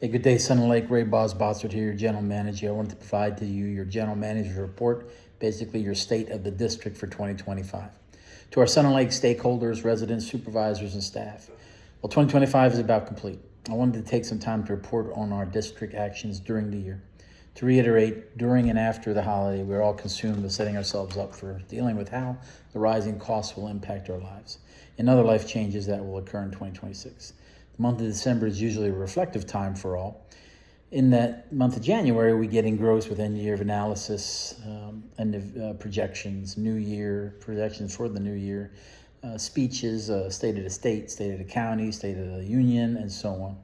Hey, good day, Sun and Lake. Ray Bossert here, your general manager. I wanted to provide to you your general manager's report, basically your state of the district for 2025. To our Sun and Lake stakeholders, residents, supervisors, and staff, well, 2025 is about complete. I wanted to take some time to report on our district actions during the year. To reiterate, during and after the holiday, we're all consumed with setting ourselves up for dealing with how the rising costs will impact our lives and other life changes that will occur in 2026. The month of December is usually a reflective time for all. In that month of January, we get engrossed with end of year analysis, projections, new year, projections for the new year, speeches, state of the state, state of the county, state of the union, and so on.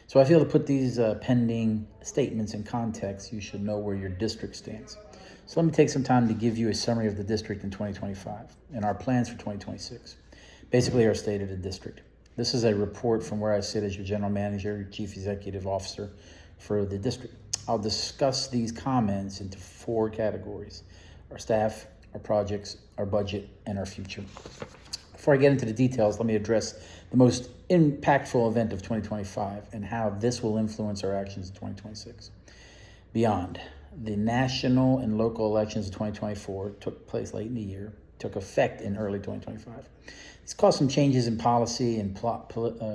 So I feel to put these pending statements in context, you should know where your district stands. So let me take some time to give you a summary of the district in 2025 and our plans for 2026. Basically, our state of the district. This is a report from where I sit as your general manager, chief executive officer for the district. I'll discuss these comments into 4 categories: our staff, our projects, our budget, and our future. Before I get into the details, let me address the most impactful event of 2025 and how this will influence our actions in 2026. Beyond, the national and local elections of 2024 took place late in the year, took effect in early 2025. It's caused some changes in policy and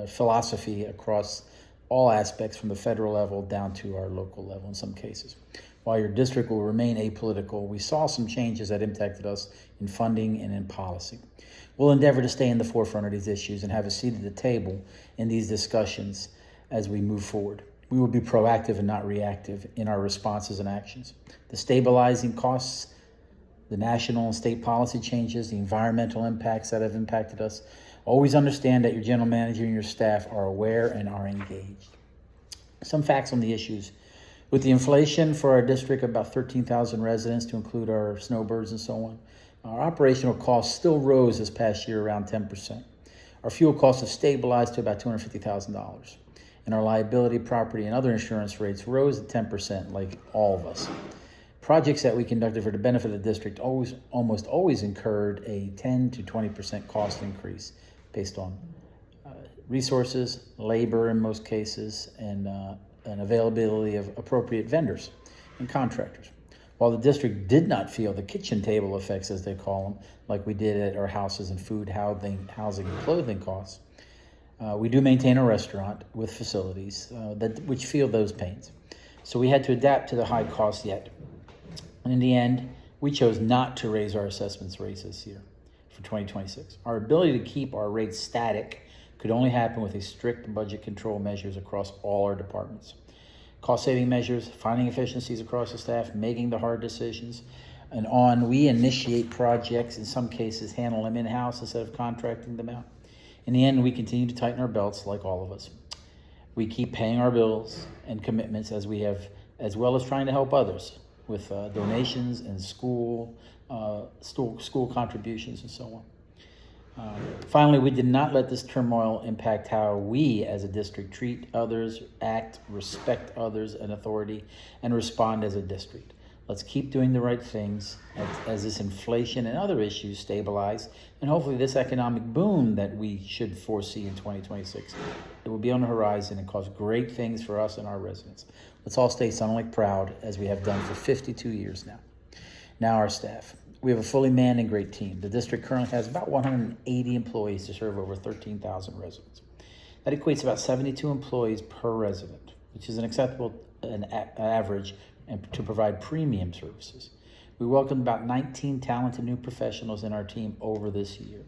philosophy across all aspects from the federal level down to our local level in some cases. While your district will remain apolitical, we saw some changes that impacted us in funding and in policy. We'll endeavor to stay in the forefront of these issues and have a seat at the table in these discussions as we move forward. We will be proactive and not reactive in our responses and actions. The stabilizing costs, the national and state policy changes, the environmental impacts that have impacted us. Always understand that your general manager and your staff are aware and are engaged. Some facts on the issues. With the inflation for our district, about 13,000 residents to include our snowbirds and so on, our operational costs still rose this past year around 10%. Our fuel costs have stabilized to about $250,000. And our liability, property, and other insurance rates rose at 10% like all of us. Projects that we conducted for the benefit of the district almost always incurred a 10 to 20% cost increase based on resources, labor in most cases, and availability of appropriate vendors and contractors. While the district did not feel the kitchen table effects, as they call them, like we did at our houses and food, housing, and clothing costs, we do maintain a restaurant with facilities which feel those pains. So we had to adapt to the high costs yet. And in the end, we chose not to raise our assessments rates this year for 2026. Our ability to keep our rates static could only happen with a strict budget control measures across all our departments. Cost-saving measures, finding efficiencies across the staff, making the hard decisions, and on. We initiate projects, in some cases handle them in-house instead of contracting them out. In the end, we continue to tighten our belts like all of us. We keep paying our bills and commitments as well as trying to help others with donations and school contributions and so on. Finally, we did not let this turmoil impact how we as a district treat others, act, respect others and authority, and respond as a district. Let's keep doing the right things as this inflation and other issues stabilize, and hopefully this economic boom that we should foresee in 2026, it will be on the horizon and cause great things for us and our residents. Let's all stay Sun Lake proud, as we have done for 52 years now. Now our staff. We have a fully manned and great team. The district currently has about 180 employees to serve over 13,000 residents. That equates to about 72 employees per resident, which is an acceptable average and to provide premium services. We welcomed about 19 talented new professionals in our team over this year.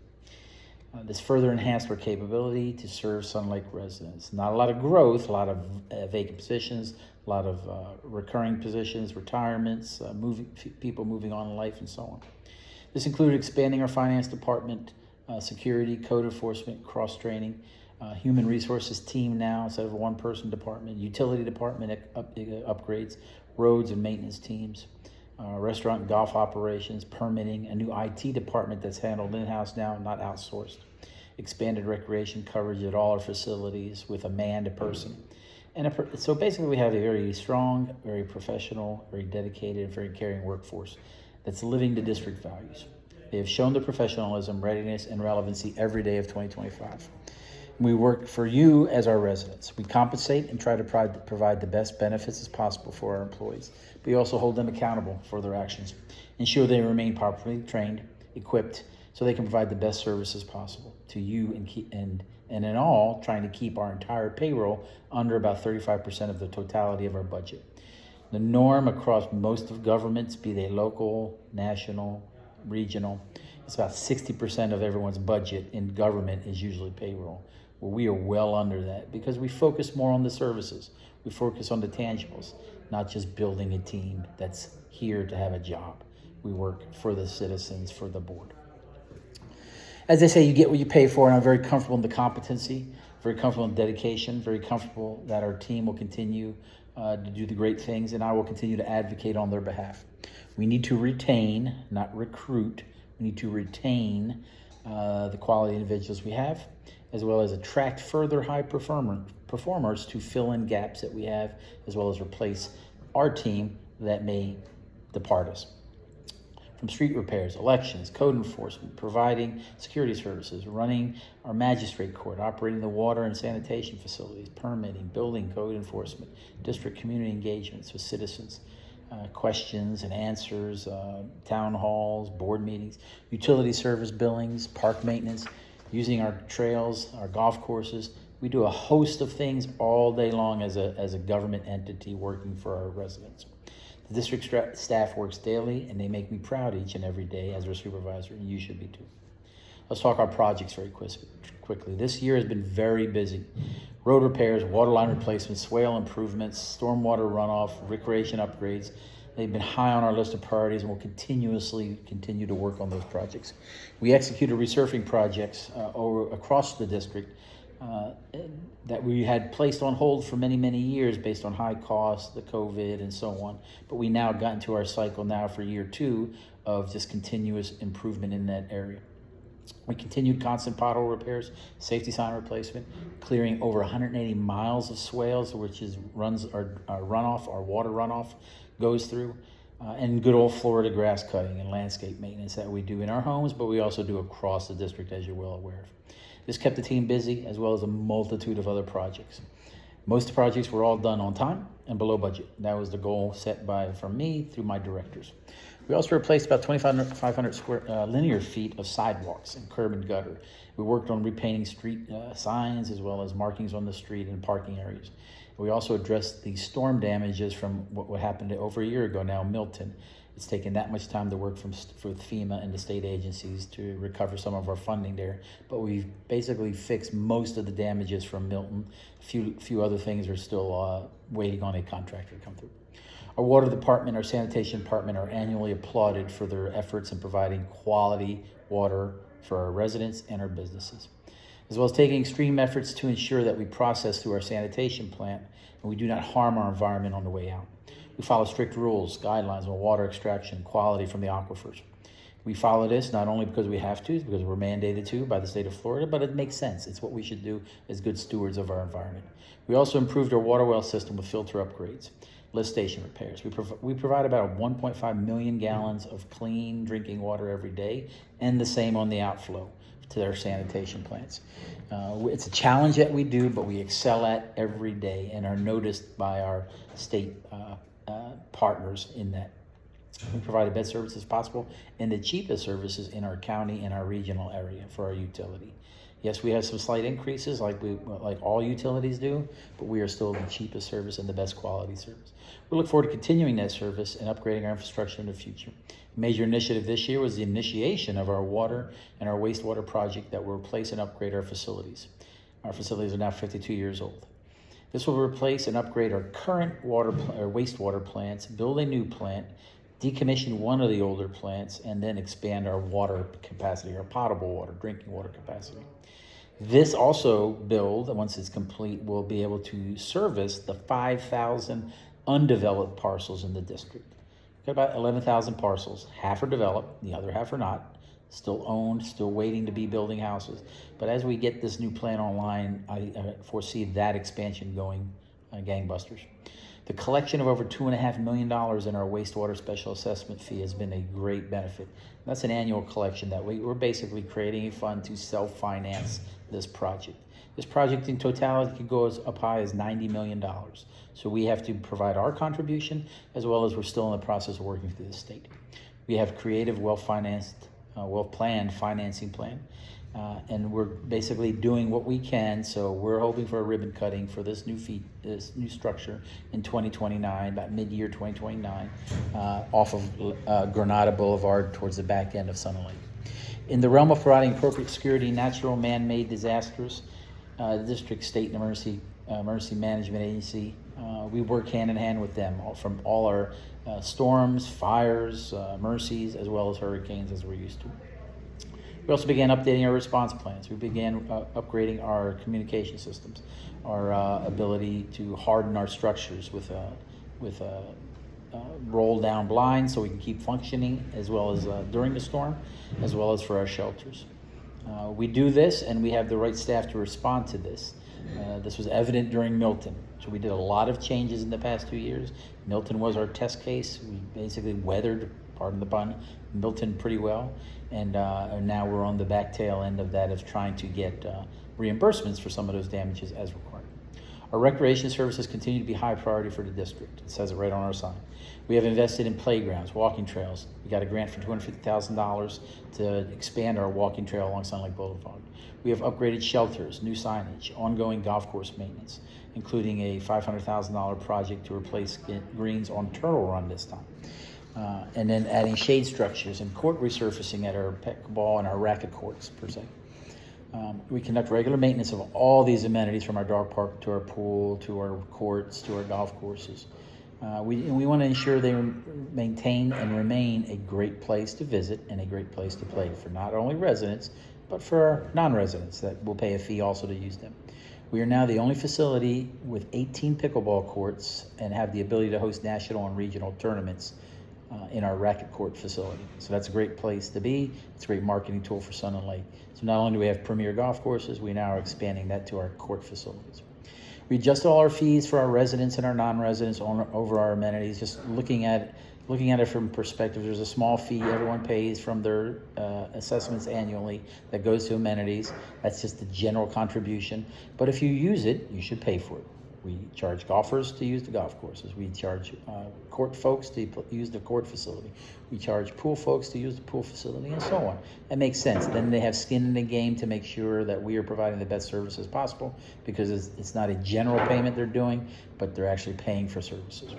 This further enhanced our capability to serve Sun Lake residents. Not a lot of growth, a lot of vacant positions, a lot of recurring positions, retirements, people moving on in life, and so on. This included expanding our finance department, security, code enforcement, cross-training, human resources team now instead of a one-person department, utility department upgrades, roads and maintenance teams, restaurant and golf operations, permitting, a new IT department that's handled in-house now, not outsourced, expanded recreation coverage at all our facilities with a manned person. And so basically we have a very strong, very professional, very dedicated, very caring workforce that's living the district values. They have shown the professionalism, readiness, and relevancy every day of 2025. We work for you as our residents. We compensate and try to provide the best benefits as possible for our employees. We also hold them accountable for their actions, ensure they remain properly trained, equipped, so they can provide the best services possible to you and in all, trying to keep our entire payroll under about 35% of the totality of our budget. The norm across most of governments, be they local, national, regional, it's about 60% of everyone's budget in government is usually payroll. Well, we are well under that because we focus more on the services. We focus on the tangibles, not just building a team that's here to have a job. We work for the citizens, for the board. As they say, you get what you pay for, and I'm very comfortable in the competency, very comfortable in dedication, very comfortable that our team will continue to do the great things, and I will continue to advocate on their behalf. We need to retain, not recruit. We need to retain the quality individuals we have, as well as attract further high performers to fill in gaps that we have, as well as replace our team that may depart us. From street repairs, elections, code enforcement, providing security services, running our magistrate court, operating the water and sanitation facilities, permitting, building code enforcement, district community engagements with citizens, questions and answers, town halls, board meetings, utility service billings, park maintenance, using our trails, our golf courses. We do a host of things all day long as a government entity working for our residents. The district staff works daily, and they make me proud each and every day as their supervisor, and you should be too. Let's talk our projects very quickly. This year has been very busy. Road repairs, water line replacements, swale improvements, stormwater runoff, recreation upgrades. They've been high on our list of priorities, and we'll continue to work on those projects. We executed resurfacing projects across the district that we had placed on hold for many, many years based on high costs, the COVID, and so on. But we now got into our cycle now for year 2 of just continuous improvement in that area. We continued constant pothole repairs, safety sign replacement, clearing over 180 miles of swales, which runs our runoff, our water runoff goes through, and good old Florida grass cutting and landscape maintenance that we do in our homes, but we also do across the district, as you're well aware of. This kept the team busy, as well as a multitude of other projects. Most of the projects were all done on time and below budget. That was the goal set from me through my directors. We also replaced about 2,500 square linear feet of sidewalks and curb and gutter. We worked on repainting street signs, as well as markings on the street and parking areas. We also addressed the storm damages from what happened over a year ago now in Milton. It's taken that much time to work with FEMA and the state agencies to recover some of our funding there. But we've basically fixed most of the damages from Milton. A few other things are still waiting on a contractor to come through. Our water department, our sanitation department are annually applauded for their efforts in providing quality water for our residents and our businesses, as well as taking extreme efforts to ensure that we process through our sanitation plant and we do not harm our environment on the way out. We follow strict rules, guidelines on water extraction, quality from the aquifers. We follow this not only because we have to, because we're mandated to by the state of Florida, but it makes sense. It's what we should do as good stewards of our environment. We also improved our water well system with filter upgrades, lift station repairs. We provide about 1.5 million gallons of clean drinking water every day, and the same on the outflow to their sanitation plants. It's a challenge that we do, but we excel at every day and are noticed by our state partners in that. We provide the best services possible and the cheapest services in our county and our regional area for our utility. Yes, we have some slight increases like all utilities do, but we are still the cheapest service and the best quality service. We look forward to continuing that service and upgrading our infrastructure in the future. A major initiative this year was the initiation of our water and our wastewater project that will replace and upgrade our facilities. Our facilities are now 52 years old. This will replace and upgrade our current wastewater plants, build a new plant, decommission one of the older plants, and then expand our water capacity, our potable water, drinking water capacity. This also build, once it's complete, will be able to service the 5,000 undeveloped parcels in the district. We've got about 11,000 parcels. Half are developed, the other half are not. Still owned, still waiting to be building houses. But as we get this new plant online, I foresee that expansion going gangbusters. The collection of over $2.5 million in our wastewater special assessment fee has been a great benefit. That's an annual collection that we're basically creating a fund to self-finance this project. This project in totality could go up high as $90 million. So we have to provide our contribution, as well as we're still in the process of working through the state. We have creative, well-financed, well-planned financing plan. And we're basically doing what we can. So we're hoping for a ribbon cutting for this this new structure in 2029, about mid-year 2029, off of Granada Boulevard towards the back end of Sun Lake. In the realm of providing appropriate security, natural man-made disasters, the district, state, and emergency management agency, we work hand in hand with them from all our storms, fires, emergencies, as well as hurricanes, as we're used to. We also began updating our response plans. We began upgrading our communication systems, our ability to harden our structures with roll down blinds so we can keep functioning, as well as during the storm, as well as for our shelters. We do this, and we have the right staff to respond to this. This was evident during Milton. So we did a lot of changes in the past 2 years. Milton was our test case. We basically weathered, pardon the pun, Milton pretty well. And now we're on the back tail end of that, of trying to get reimbursements for some of those damages as required. Our recreation services continue to be high priority for the district. It says it right on our sign. We have invested in playgrounds, walking trails. We got a grant for $250,000 to expand our walking trail along Sun Lake Boulevard. We have upgraded shelters, new signage, ongoing golf course maintenance, including a $500,000 project to replace greens on Turtle Run this time. And then adding shade structures and court resurfacing at our pickleball and our racket courts, per se. We conduct regular maintenance of all these amenities, from our dog park to our pool to our courts to our golf courses. We want to ensure they maintain and remain a great place to visit and a great place to play for not only residents, but for our non-residents that will pay a fee also to use them. We are now the only facility with 18 pickleball courts and have the ability to host national and regional tournaments in our racket court facility. So that's a great place to be. It's a great marketing tool for Sun and Lake. So not only do we have premier golf courses, we now are expanding that to our court facilities. We adjust all our fees for our residents and our non-residents over our amenities, just looking at it from perspective. There's a small fee everyone pays from their assessments annually that goes to amenities. That's just the general contribution. But if you use it, you should pay for it. We charge golfers to use the golf courses. We charge court folks to use the court facility. We charge pool folks to use the pool facility, and so on. That makes sense. Then they have skin in the game to make sure that we are providing the best services possible, because it's not a general payment they're doing, but they're actually paying for services.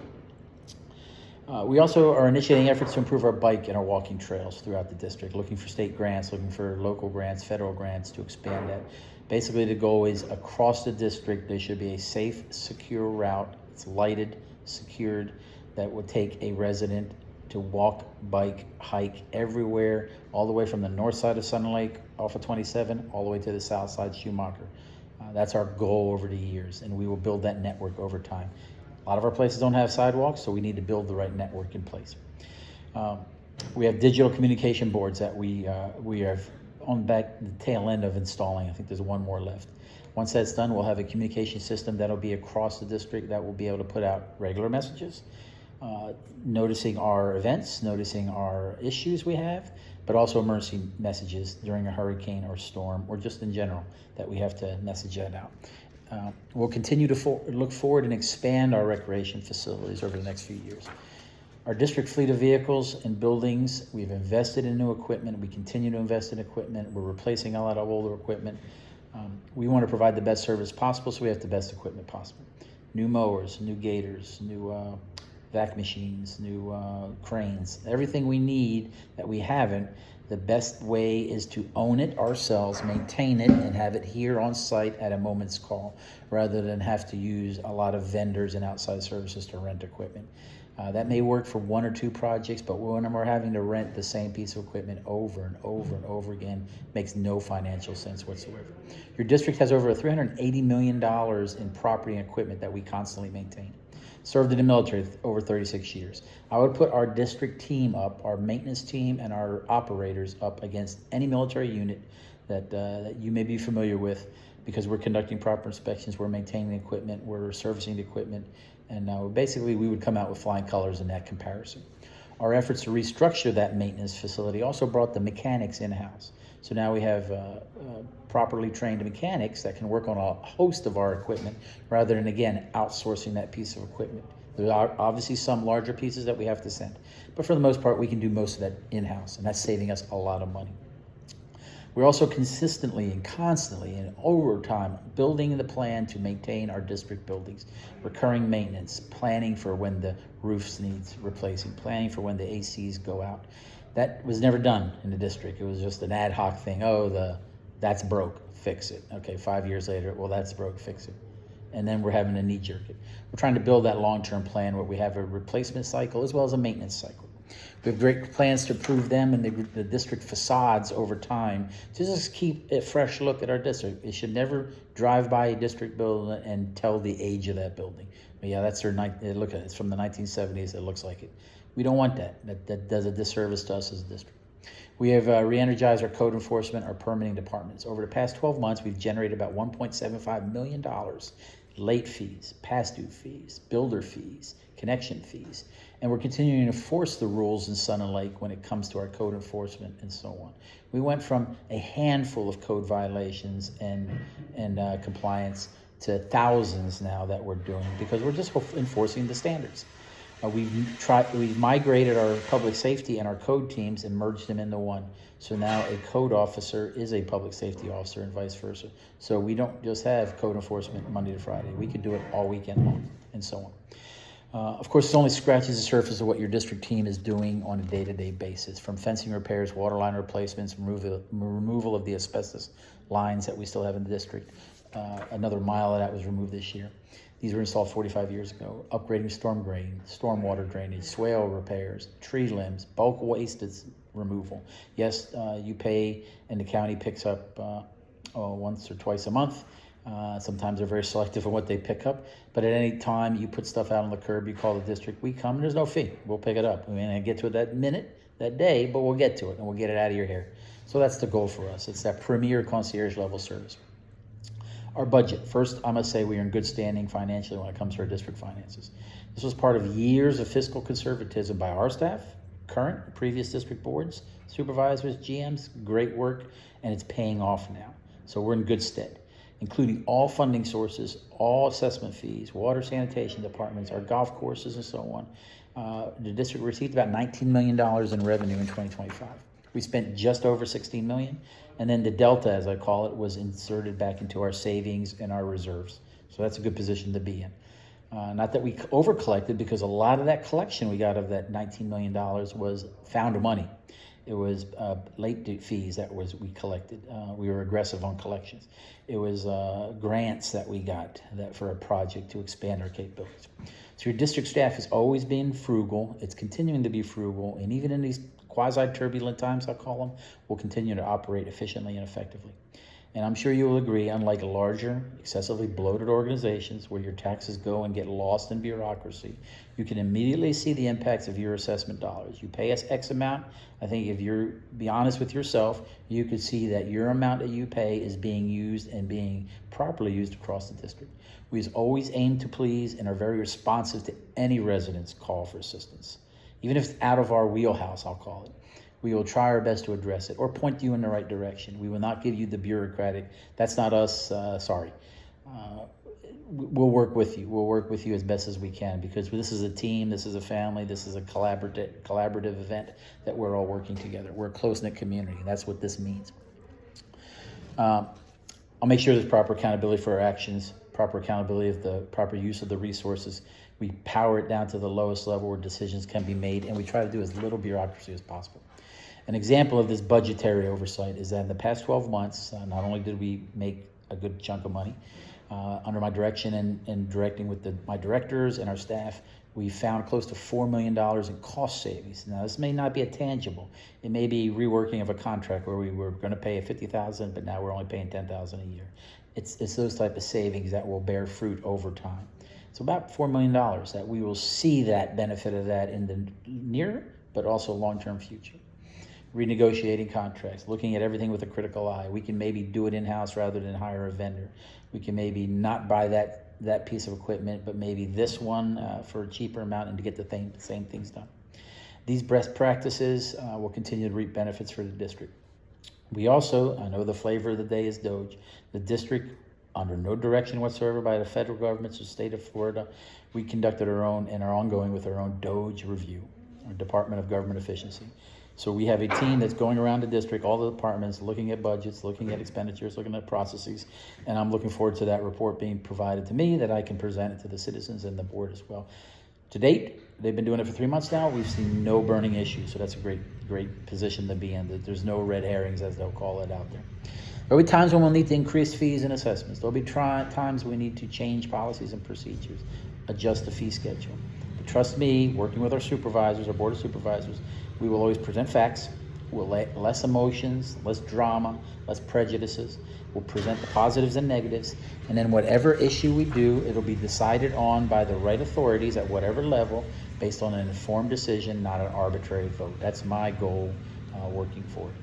We also are initiating efforts to improve our bike and our walking trails throughout the district, looking for state grants, looking for local grants, federal grants to expand that. Basically, the goal is across the district, there should be a safe, secure route. It's lighted, secured, that would take a resident to walk, bike, hike everywhere, all the way from the north side of Sun Lake off of 27, all the way to the south side, Schumacher. That's our goal over the years, and we will build that network over time. A lot of our places don't have sidewalks, so we need to build the right network in place. We have digital communication boards that we have on the tail end of installing. I think there's one more left. Once that's done, we'll have a communication system that'll be across the district that will be able to put out regular messages, noticing our events, noticing our issues we have, but also emergency messages during a hurricane or storm, or just in general, that we have to message that out. We'll continue to look forward and expand our recreation facilities over the next few years. Our district fleet of vehicles and buildings, we've invested in new equipment. We continue to invest in equipment. We're replacing a lot of older equipment. We want to provide the best service possible, so we have the best equipment possible. New mowers, new gators, new vac machines, new cranes, everything we need that we haven't. The best way is to own it ourselves, maintain it, and have it here on site at a moment's call, rather than have to use a lot of vendors and outside services to rent equipment. That may work for one or two projects, but when we're having to rent the same piece of equipment over and over and over again, makes no financial sense whatsoever. Your district has over $380 million in property and equipment that we constantly maintain. Served in the military over 36 years. I would put our district team up, our maintenance team and our operators up against any military unit that you may be familiar with, because we're conducting proper inspections, we're maintaining the equipment, we're servicing the equipment, and basically we would come out with flying colors in that comparison. Our efforts to restructure that maintenance facility also brought the mechanics in-house. So now we have properly trained mechanics that can work on a host of our equipment rather than, again, outsourcing that piece of equipment. There are obviously some larger pieces that we have to send, but for the most part, we can do most of that in-house, and that's saving us a lot of money. We're also consistently and constantly and over time building the plan to maintain our district buildings, recurring maintenance, planning for when the roofs needs replacing, planning for when the ACs go out. That was never done in the district. It was just an ad hoc thing. Oh, that's broke, fix it. Okay, 5 years later, well, that's broke, fix it. And then we're having to knee jerk it. We're trying to build that long-term plan where we have a replacement cycle as well as a maintenance cycle. We have great plans to improve them and the district facades over time to just keep a fresh look at our district. It should never drive by a district building and tell the age of that building. But yeah, that's look at it. It's from the 1970s. It looks like it. We don't want that. That does a disservice to us as a district. We have re-energized our code enforcement, our permitting departments. Over the past 12 months, we've generated about $1.75 million. Late fees, past due fees, builder fees, connection fees. And we're continuing to enforce the rules in Sun and Lake when it comes to our code enforcement and so on. We went from a handful of code violations and compliance to thousands now that we're doing because we're just enforcing the standards. We've migrated our public safety and our code teams and merged them into one. So now a code officer is a public safety officer and vice versa. So we don't just have code enforcement Monday to Friday. We could do it all weekend long and so on. Of course, it only scratches the surface of what your district team is doing on a day-to-day basis, from fencing repairs, water line replacements, removal of the asbestos lines that we still have in the district. Another mile of that was removed this year. These were installed 45 years ago. Upgrading stormwater drainage, swale repairs, tree limbs, bulk waste removal. Yes, you pay and the county picks up once or twice a month. Sometimes they're very selective on what they pick up, but at any time you put stuff out on the curb, you call the district, we come, and there's no fee. We'll pick it up. I mean, I get to it that minute, that day, but we'll get to it and we'll get it out of your hair. So that's the goal for us. It's that premier concierge level service. Our budget. First, I must say we are in good standing financially when it comes to our district finances. This was part of years of fiscal conservatism by our staff, current and previous district boards, supervisors, GMs, great work, and it's paying off now. So we're in good stead, including all funding sources, all assessment fees, water sanitation departments, our golf courses, and so on. The district received about $19 million in revenue in 2025. We spent just over $16 million, and then the delta, as I call it, was inserted back into our savings and our reserves. So that's a good position to be in. Not that we over-collected, because a lot of that collection we got of that $19 million was found money. It was late fees that we collected. We were aggressive on collections. It was grants that we got for a project to expand our capabilities. So your district staff has always been frugal. It's continuing to be frugal, and even in these quasi-turbulent times, I'll call them, will continue to operate efficiently and effectively. And I'm sure you will agree, unlike larger, excessively bloated organizations where your taxes go and get lost in bureaucracy, you can immediately see the impacts of your assessment dollars. You pay us X amount. I think if you're be honest with yourself, you could see that your amount that you pay is being used and being properly used across the district. We always aim to please and are very responsive to any resident's call for assistance. Even if it's out of our wheelhouse, I'll call it. We will try our best to address it or point you in the right direction. We will not give you the bureaucratic, that's not us, sorry. We'll work with you. We'll work with you as best as we can, because this is a team, this is a family, this is a collaborative event that we're all working together. We're a close-knit community. That's what this means. I'll make sure there's proper accountability for our actions, proper accountability of the proper use of the resources. We power it down to the lowest level where decisions can be made, and we try to do as little bureaucracy as possible. An example of this budgetary oversight is that in the past 12 months, not only did we make a good chunk of money under my direction and directing with my directors and our staff, we found close to $4 million in cost savings. Now, this may not be a tangible. It may be reworking of a contract where we were going to pay $50,000, but now we're only paying $10,000 a year. It's those type of savings that will bear fruit over time. So about $4 million that we will see that benefit of that in the near, but also long-term future. Renegotiating contracts, looking at everything with a critical eye. We can maybe do it in-house rather than hire a vendor. We can maybe not buy that piece of equipment, but maybe this one for a cheaper amount and to get the same things done. These best practices will continue to reap benefits for the district. We also, I know the flavor of the day is Doge. The district, under no direction whatsoever by the federal government or state of Florida, we conducted our own and are ongoing with our own Doge review, our Department of Government Efficiency. So we have a team that's going around the district, all the departments, looking at budgets, looking at expenditures, looking at processes, and I'm looking forward to that report being provided to me that I can present it to the citizens and the board as well. To date, they've been doing it for 3 months now. We've seen no burning issues, so that's a great position to be in. That there's no red herrings, as they'll call it out there. There'll be times when we'll need to increase fees and assessments. There'll be times we need to change policies and procedures, adjust the fee schedule. But trust me, working with our supervisors, our board of supervisors, we will always present facts. We'll let less emotions, less drama, less prejudices. We'll present the positives and negatives, and then whatever issue we do, it'll be decided on by the right authorities at whatever level based on an informed decision, not an arbitrary vote. That's my goal working forward.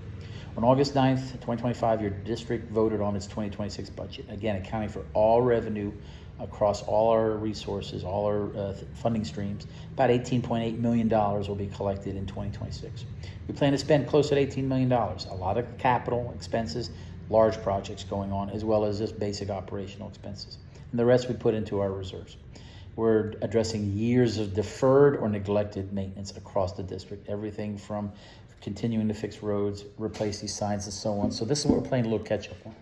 On August 9th, 2025, your district voted on its 2026 budget, again, accounting for all revenue across all our resources, all our funding streams. About $18.8 million will be collected in 2026. We plan to spend close to $18 million, a lot of capital expenses, large projects going on, as well as just basic operational expenses. And the rest we put into our reserves. We're addressing years of deferred or neglected maintenance across the district, everything from continuing to fix roads, replace these signs, and so on. So this is what we're playing a little catch up on.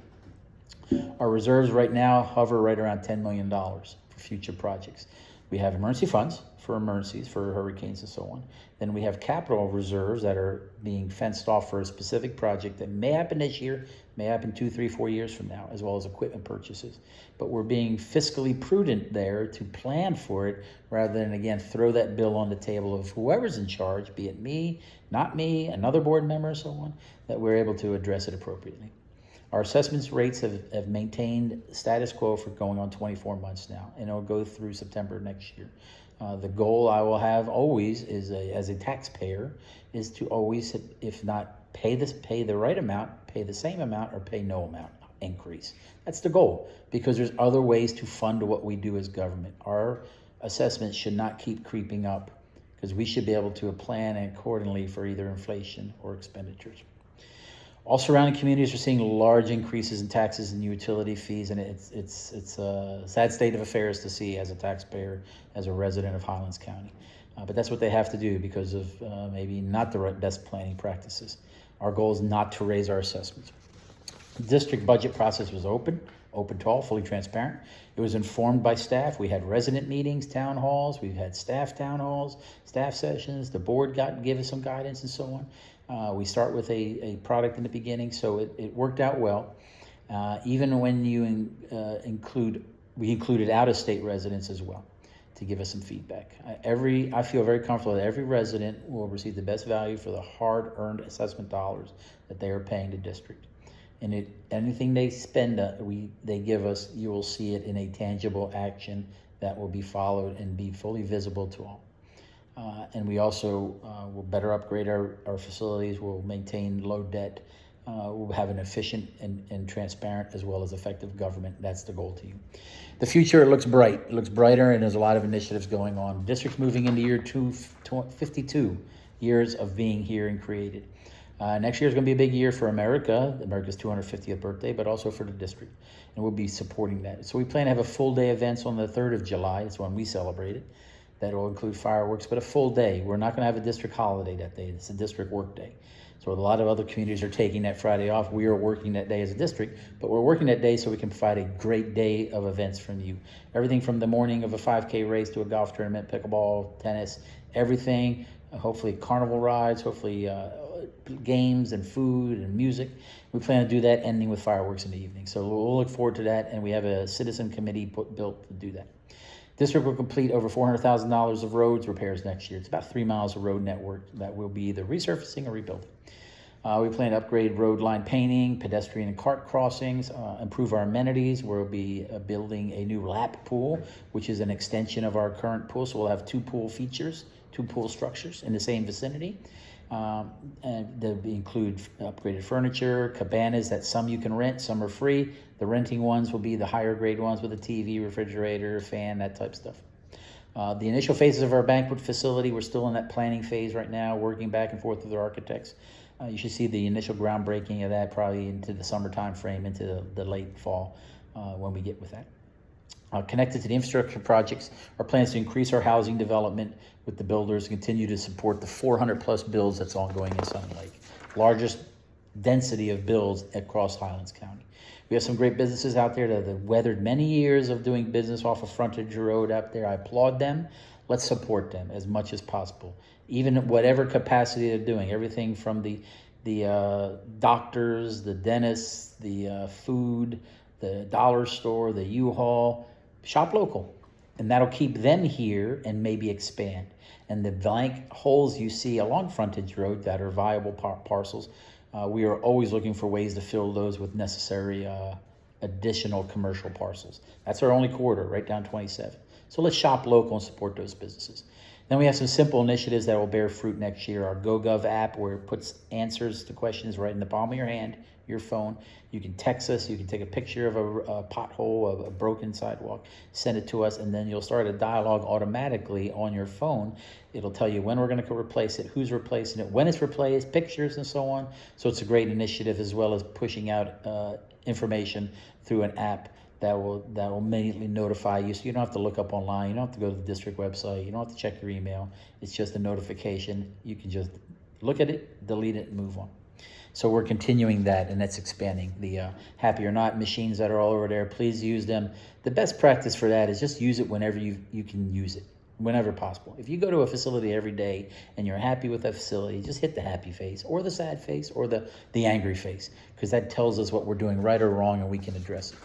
Our reserves right now hover right around $10 million for future projects. We have emergency funds for emergencies, for hurricanes and so on. Then we have capital reserves that are being fenced off for a specific project that may happen this year, may happen 2, 3, 4 years from now, as well as equipment purchases. But we're being fiscally prudent there to plan for it rather than, again, throw that bill on the table of whoever's in charge, be it me, not me, another board member, and so on, that we're able to address it appropriately. Our assessments rates have maintained status quo for going on 24 months now, and it'll go through September next year. The goal I will have always is, as a taxpayer, is to always, if not pay the right amount, pay the same amount, or pay no amount increase. That's the goal, because there's other ways to fund what we do as government. Our assessments should not keep creeping up, because we should be able to plan accordingly for either inflation or expenditures. All surrounding communities are seeing large increases in taxes and utility fees, and it's a sad state of affairs to see as a taxpayer, as a resident of Highlands County. But that's what they have to do because of maybe not the best planning practices. Our goal is not to raise our assessments. The district budget process was open to all, fully transparent. It was informed by staff. We had resident meetings, town halls. We've had staff town halls, staff sessions. The board gave us some guidance and so on. We start with a product in the beginning, so it worked out well. Even when you we included out-of-state residents as well to give us some feedback. I feel very comfortable that every resident will receive the best value for the hard-earned assessment dollars that they are paying the district. And anything they spend, they give us, you will see it in a tangible action that will be followed and be fully visible to all. And we also will better upgrade our facilities. We'll maintain low debt. We'll have an efficient and transparent as well as effective government. That's the goal to you. The future, it looks bright. It looks brighter, and there's a lot of initiatives going on. The district's moving into year 52 years of being here and created. Next year is going to be a big year for America's 250th birthday, but also for the district. And we'll be supporting that. So we plan to have a full day events on the 3rd of July. That's when we celebrate it. That will include fireworks, but a full day. We're not going to have a district holiday that day. It's a district work day. So a lot of other communities are taking that Friday off. We are working that day as a district, but we're working that day so we can provide a great day of events from you. Everything from the morning of a 5K race to a golf tournament, pickleball, tennis, everything. Hopefully carnival rides, hopefully games and food and music. We plan to do that ending with fireworks in the evening. So we'll look forward to that, and we have a citizen committee built to do that. District will complete over $400,000 of roads repairs next year. It's about 3 miles of road network that will be either resurfacing or rebuilding. We plan to upgrade road line painting, pedestrian and cart crossings, improve our amenities. We'll be building a new lap pool, which is an extension of our current pool. So we'll have 2 pool features, 2 pool structures in the same vicinity. And they'll include upgraded furniture, cabanas that some you can rent, some are free. The renting ones will be the higher grade ones with a TV, refrigerator, fan, that type of stuff. The initial phases of our banquet facility, we're still in that planning phase right now, working back and forth with our architects. You should see the initial groundbreaking of that probably into the summertime frame, into the late fall when we get with that. Connected to the infrastructure projects, our plans to increase our housing development with the builders, continue to support the 400 plus builds that's ongoing in Sun Lake. Largest density of builds across Highlands County. We have some great businesses out there that have weathered many years of doing business off of Frontage Road out there. I applaud them. Let's support them as much as possible, even at whatever capacity they're doing. Everything from the doctors, the dentists, the food, the dollar store, the U-Haul. Shop local, and that'll keep them here and maybe expand. And the blank holes you see along Frontage Road that are viable parcels, we are always looking for ways to fill those with necessary additional commercial parcels. That's our only corridor, right down 27. So let's shop local and support those businesses. Then we have some simple initiatives that will bear fruit next year. Our GoGov app, where it puts answers to questions right in the palm of your hand, your phone. You can text us, you can take a picture of a pothole, of a broken sidewalk, send it to us, and then you'll start a dialogue automatically on your phone. It'll tell you when we're going to replace it, who's replacing it, when it's replaced, pictures, and so on. So it's a great initiative, as well as pushing out information through an app that will immediately notify you, so you don't have to look up online, you don't have to go to the district website, you don't have to check your email. It's just a notification. You can just look at it, delete it, and move on. So we're continuing that, and that's expanding. The Happy or Not machines that are all over there, please use them. The best practice for that is just use it whenever you can use it, whenever possible. If you go to a facility every day and you're happy with that facility, just hit the happy face or the sad face or the angry face, because that tells us what we're doing right or wrong, and we can address it.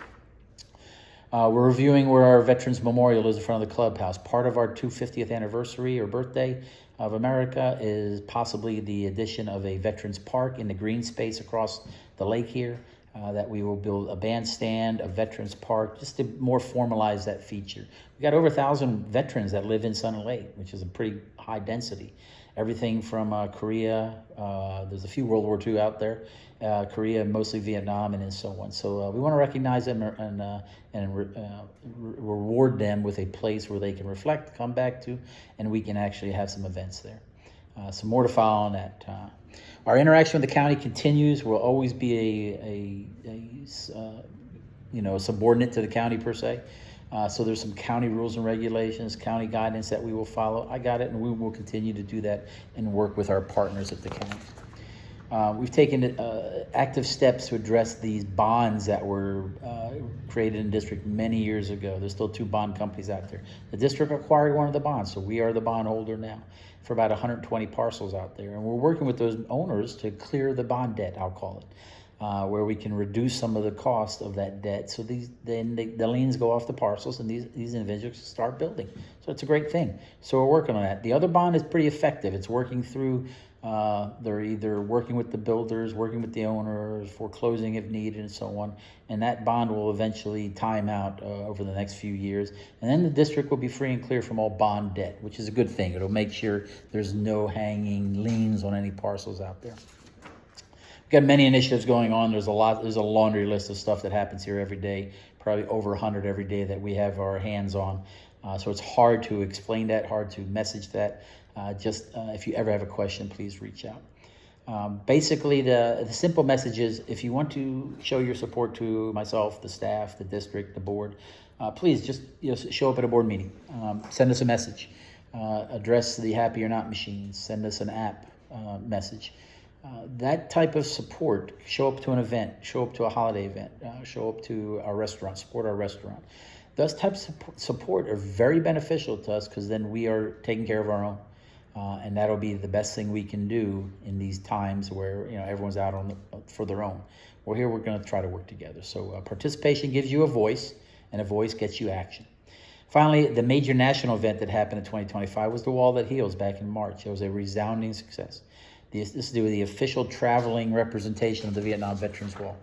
We're reviewing where our Veterans Memorial is in front of the clubhouse. Part of our 250th anniversary or birthday of America is possibly the addition of a Veterans Park in the green space across the lake here, that we will build a bandstand, a Veterans Park, just to more formalize that feature. We got over 1,000 veterans that live in Sun Lake, which is a pretty high density. Everything from Korea, there's a few World War II out there, Korea, mostly Vietnam, and so on. So we want to recognize them and reward them with a place where they can reflect, come back to, and we can actually have some events there. Some more to follow on that. Our interaction with the county continues. We'll always be a subordinate to the county per se. So there's some county rules and regulations, county guidance that we will follow. I got it, and we will continue to do that and work with our partners at the county. We've taken active steps to address these bonds that were created in the district many years ago. There's still 2 bond companies out there. The district acquired one of the bonds, so we are the bond holder now for about 120 parcels out there. And we're working with those owners to clear the bond debt, I'll call it, where we can reduce some of the cost of that debt. So the liens go off the parcels, and these individuals start building. So it's a great thing. So we're working on that. The other bond is pretty effective. It's working through, they're either working with the builders, working with the owners, foreclosing if needed, and so on. And that bond will eventually time out over the next few years. And then the district will be free and clear from all bond debt, which is a good thing. It'll make sure there's no hanging liens on any parcels out there. We've got many initiatives going on. There's a laundry list of stuff that happens here every day, probably over 100 every day that we have our hands on. So it's hard to explain that, hard to message that. If you ever have a question, please reach out. Basically, the simple message is, if you want to show your support to myself, the staff, the district, the board, please just show up at a board meeting. Send us a message. Address the Happy or Not machines. Send us an app message. That type of support, show up to an event, show up to a holiday event, show up to our restaurant, support our restaurant. Those types of support are very beneficial to us, because then we are taking care of our own. And that'll be the best thing we can do in these times where everyone's out for their own. We're here, we're going to try to work together. So participation gives you a voice, and a voice gets you action. Finally, the major national event that happened in 2025 was the Wall That Heals back in March. It was a resounding success. This is due to the official traveling representation of the Vietnam Veterans Wall.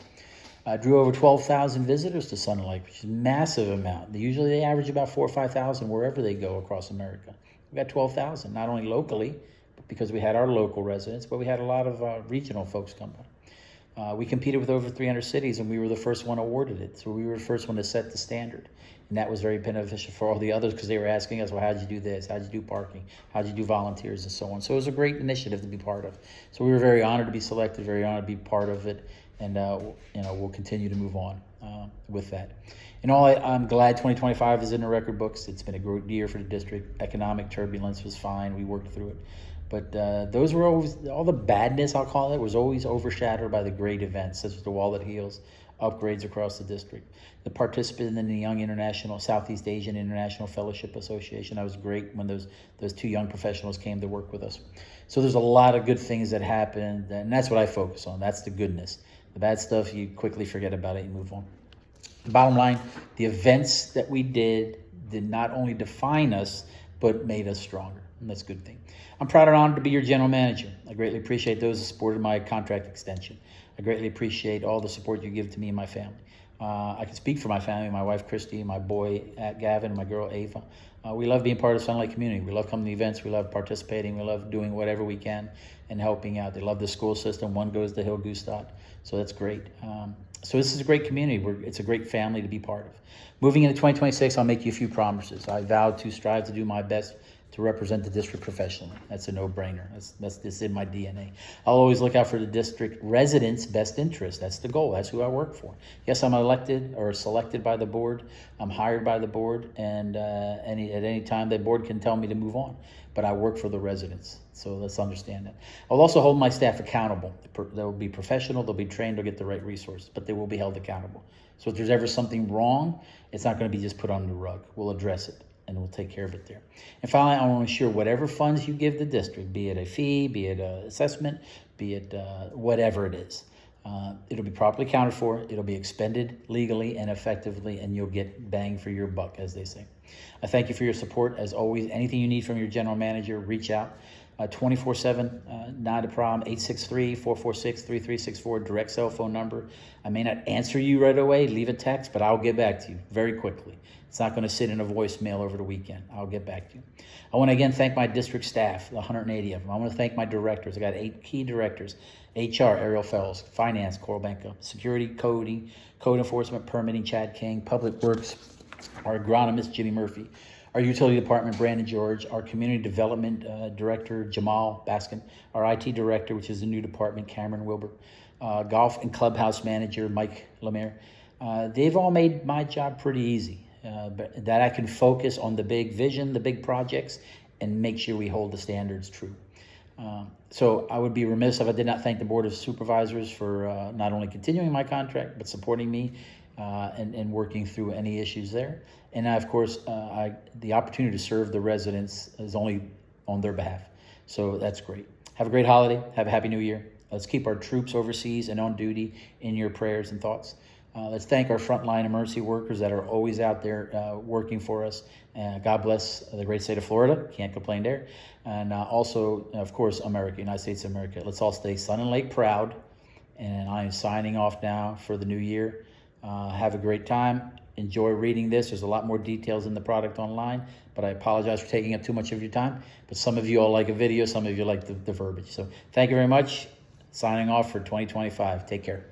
Drew over 12,000 visitors to Sun Lake, which is a massive amount. Usually they average about 4,000 or 5,000 wherever they go across America. We got 12,000, not only locally, but because we had our local residents, but we had a lot of regional folks come by. We competed with over 300 cities, and we were the first one awarded it. So we were the first one to set the standard And that was very beneficial for all the others because they were asking us, well, how'd you do this? How'd you do parking? How'd you do volunteers and so on? So it was a great initiative to be part of. So we were very honored to be selected, very honored to be part of it. And, we'll continue to move on with that. In all, I'm glad 2025 is in the record books. It's been a great year for the district. Economic turbulence was fine. We worked through it. But those were always, all the badness, I'll call it, was always overshadowed by the great events, such as the Wall That Heals, upgrades across the district. The participant in the Young International, Southeast Asian International Fellowship Association, that was great when those two young professionals came to work with us. So there's a lot of good things that happened, and that's what I focus on. That's the goodness. The bad stuff, you quickly forget about it and move on. Bottom line, the events that we did not only define us, but made us stronger. And that's a good thing. I'm proud and honored to be your general manager. I greatly appreciate those who supported my contract extension. I greatly appreciate all the support you give to me and my family. I can speak for my family, my wife, Christy, my boy, Gavin, my girl, Ava. We love being part of the Sun Lake community. We love coming to events. We love participating. We love doing whatever we can and helping out. They love the school system. One goes to Hill Gustad, so that's great. So this is a great community. It's a great family to be part of. Moving into 2026, I'll make you a few promises. I vow to strive to do my best to represent the district professionally. That's a no-brainer. That's in my DNA. I'll always look out for the district residents' best interest. That's the goal. That's who I work for. Yes, I'm elected or selected by the board. I'm hired by the board, and at any time the board can tell me to move on. But I work for the residents, so let's understand that. I'll also hold my staff accountable. They'll be professional, they'll be trained, they'll get the right resources, but they will be held accountable. So if there's ever something wrong, it's not going to be just put on the rug. We'll address it, and we'll take care of it there. And finally, I want to ensure whatever funds you give the district, be it a fee, be it an assessment, be it whatever it is, it'll be properly accounted for, it'll be expended legally and effectively, and you'll get bang for your buck, as they say. I thank you for your support. As always, anything you need from your general manager, reach out. 24/7, not a problem. 863-446-3364, direct cell phone number. I may not answer you right away, leave a text, but I'll get back to you very quickly. It's not going to sit in a voicemail over the weekend. I'll get back to you. I want to again thank my district staff, the 180 of them. I want to thank my directors. I got 8 key directors: HR, Ariel Fells; Finance, Coral Benko; Security, Coding, Code Enforcement, Permitting, Chad King; Public Works, our agronomist, Jimmy Murphy; our utility department, Brandon George; our community development director, Jamal Baskin; our IT director, which is a new department, Cameron Wilbur; golf and clubhouse manager, Mike Lemire. They've all made my job pretty easy, but that I can focus on the big vision, the big projects, and make sure we hold the standards true. So I would be remiss if I did not thank the Board of Supervisors for not only continuing my contract, but supporting me and working through any issues there. And of course, the opportunity to serve the residents is only on their behalf. So that's great. Have a great holiday. Have a happy new year. Let's keep our troops overseas and on duty in your prayers and thoughts. Let's thank our frontline emergency workers that are always out there working for us. God bless the great state of Florida. Can't complain there. And also, of course, America, United States of America. Let's all stay Sun and Lake proud. And I am signing off now for the new year. Have a great time. Enjoy reading this. There's a lot more details in the product online, but I apologize for taking up too much of your time. But some of you all like a video, some of you like the verbiage. So thank you very much. Signing off for 2025. Take care.